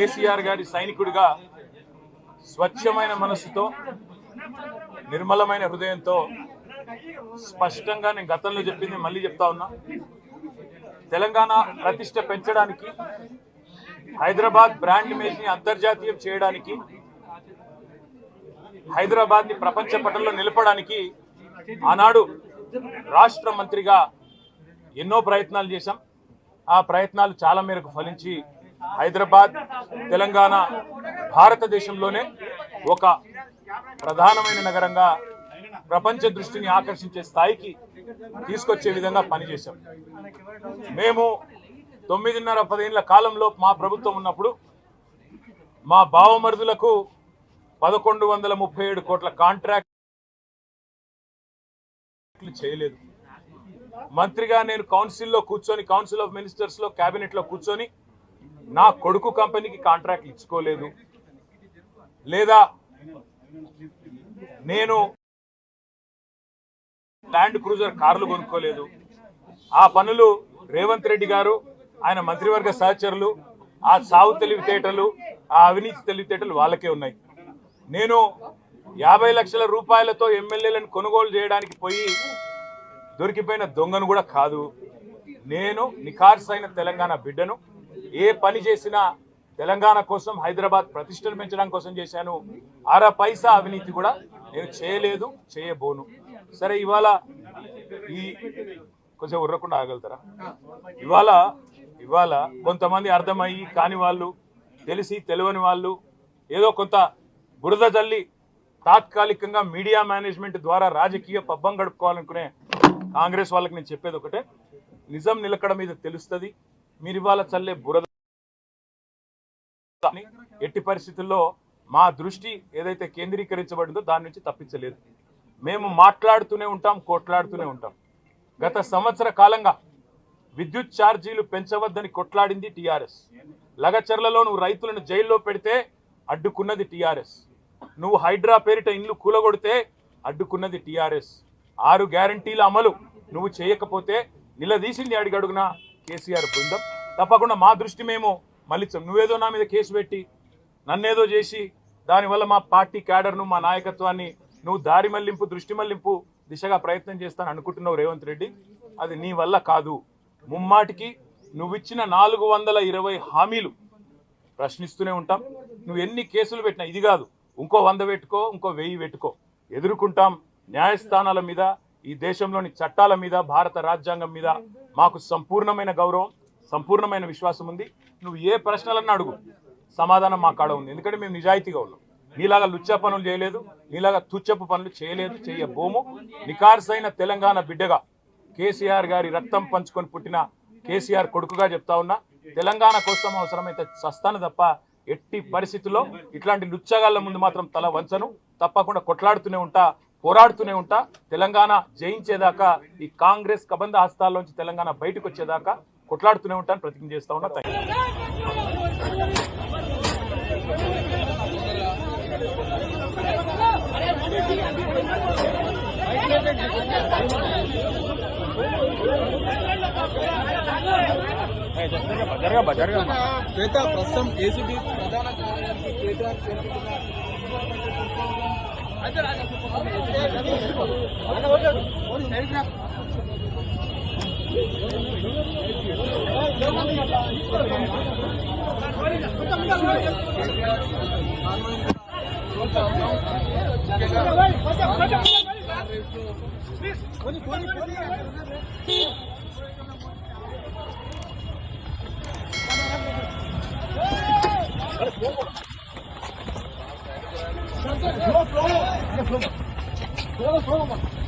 కేసీఆర్ గారి సైనికుడిగా స్వచ్ఛమైన మనస్సుతో నిర్మలమైన హృదయంతో స్పష్టంగా నేను గతంలో చెప్పింది మళ్ళీ చెప్తా ఉన్నా. తెలంగాణ ప్రతిష్ట పెంచడానికి, హైదరాబాద్ బ్రాండ్ ఇమేజ్ ని అంతర్జాతీయం చేయడానికి, హైదరాబాద్ ని ప్రపంచ పటంలో నిలపడానికి ఆనాడు రాష్ట్ర మంత్రిగా ఎన్నో ప్రయత్నాలు చేశాం. ఆ ప్రయత్నాలు చాలా మేరకు ఫలించి హైదరాబాద్, తెలంగాణ భారతదేశంలోనే ఒక ప్రధానమైన నగరంగా ప్రపంచ దృష్టిని ఆకర్షించే స్థాయికి తీసుకొచ్చే విధంగా పనిచేశాం. మేము 9.5-10 ఏళ్ల కాలంలో మా ప్రభుత్వం ఉన్నప్పుడు మా బావమరుదులకు 1137 కోట్ల కాంట్రాక్ట్లు చేయలేదు. మంత్రిగా నేను కౌన్సిల్లో కూర్చొని, కౌన్సిల్ ఆఫ్ మినిస్టర్స్ లో, కేబినెట్ లో కూర్చొని నా కొడుకు కంపెనీకి కాంట్రాక్ట్లు ఇచ్చుకోలేదు, లేదా నేను ల్యాండ్ క్రూజర్ కార్లు కొనుక్కోలేదు. ఆ పనులు రేవంత్ రెడ్డి గారు, ఆయన మంత్రివర్గ సహచరులు, ఆ సాగు తెలివితేటలు, ఆ అవినీతి తెలివితేటలు వాళ్ళకే ఉన్నాయి. నేను 50 లక్షల రూపాయలతో ఎమ్మెల్యేలను కొనుగోలు చేయడానికి పోయి దొరికిపోయిన దొంగను కూడా కాదు. నేను నిఖార్సైన తెలంగాణ బిడ్డను. ఏ పని చేసినా తెలంగాణ కోసం, హైదరాబాద్ ప్రతిష్టను పెంచడం కోసం చేశాను. అర పైసా అవినీతి కూడా నేను చేయలేదు, చేయబోను. సరే, ఇవాళ ఈ కొంచెం ఉర్రకుండా ఆగలుగుతారా? ఇవాళ కొంతమంది అర్థమయ్యి కాని వాళ్ళు, తెలిసి తెలియని వాళ్ళు ఏదో కొంత బురద జల్లి తాత్కాలికంగా మీడియా మేనేజ్మెంట్ ద్వారా రాజకీయ పబ్బం గడుపుకోవాలనుకునే కాంగ్రెస్ వాళ్ళకి నేను చెప్పేది ఒకటే, నిజం నిలకడ మీద తెలుస్తుంది. మీరు ఇవాళ చల్లే బురద ఎట్టి పరిస్థితుల్లో మా దృష్టి ఏదైతే కేంద్రీకరించబడిందో దాని నుంచి తప్పించలేదు. మేము మాట్లాడుతూనే ఉంటాం, కొట్లాడుతూనే ఉంటాం. గత సంవత్సర కాలంగా విద్యుత్ ఛార్జీలు పెంచవద్దని కొట్లాడింది టీఆర్ఎస్. లగచర్లలో నువ్వు రైతులను జైల్లో పెడితే అడ్డుకున్నది టీఆర్ఎస్. నువ్వు హైడ్రా పేరిట ఇండ్లు కూలగొడితే అడ్డుకున్నది టీఆర్ఎస్. 6 గ్యారంటీల అమలు నువ్వు చేయకపోతే నిలదీసింది అడుగడుగున కేసీఆర్ బృందం. తప్పకుండా మా దృష్టి మేము మళ్ళించాం. నువ్వేదో నా మీద కేసు పెట్టి నన్నేదో చేసి దానివల్ల మా పార్టీ క్యాడర్ను, మా నాయకత్వాన్ని నువ్వు దారి మళ్లింపు, దృష్టి మళ్లింపు దిశగా ప్రయత్నం చేస్తాను అనుకుంటున్నావు రేవంత్ రెడ్డి. అది నీ వల్ల కాదు. ముమ్మాటికి నువ్విచ్చిన 420 హామీలు ప్రశ్నిస్తూనే ఉంటాం. నువ్వు ఎన్ని కేసులు పెట్టినా, ఇది కాదు ఇంకో 100 పెట్టుకో, ఇంకో 1000 పెట్టుకో, ఎదుర్కొంటాం. న్యాయస్థానాల మీద, ఈ దేశంలోని చట్టాల మీద, భారత రాజ్యాంగం మీద మాకు సంపూర్ణమైన గౌరవం, సంపూర్ణమైన విశ్వాసం ఉంది. నువ్వు ఏ ప్రశ్నలన్నా అడుగు, సమాధానం మా కాడ ఉంది. ఎందుకంటే మేము నిజాయితీగా ఉన్నాం. నీలాగా లుచ్చ పనులు చేయలేదు, నీలాగా తుచ్చపు పనులు చేయలేదు, చేయబోము. నికార్సైన తెలంగాణ బిడ్డగా, కేసీఆర్ గారి రక్తం పంచుకొని పుట్టిన కేసీఆర్ కొడుకుగా చెప్తా ఉన్నా, తెలంగాణ కోసం అవసరమైతే చస్తాను తప్ప ఎట్టి పరిస్థితుల్లో ఇట్లాంటి లుచ్చగాళ్ళ ముందు మాత్రం తల వంచను. తప్పకుండా కొట్లాడుతూనే ఉంటా, పోరాడుతూనే ఉంటా. తెలంగాణ జయించేదాకా, ఈ కాంగ్రెస్ కబంధ హస్తాల్లోంచి తెలంగాణ బయటకు వచ్చేదాకా కొట్లాడుతూనే ఉంటాను, ప్రతిజ్ఞ చేస్తా ఉన్నా. ప్రస్తుతం ఏసీబీ ప్రధాన కార్యదర్శి కేటీఆర్ Vamos,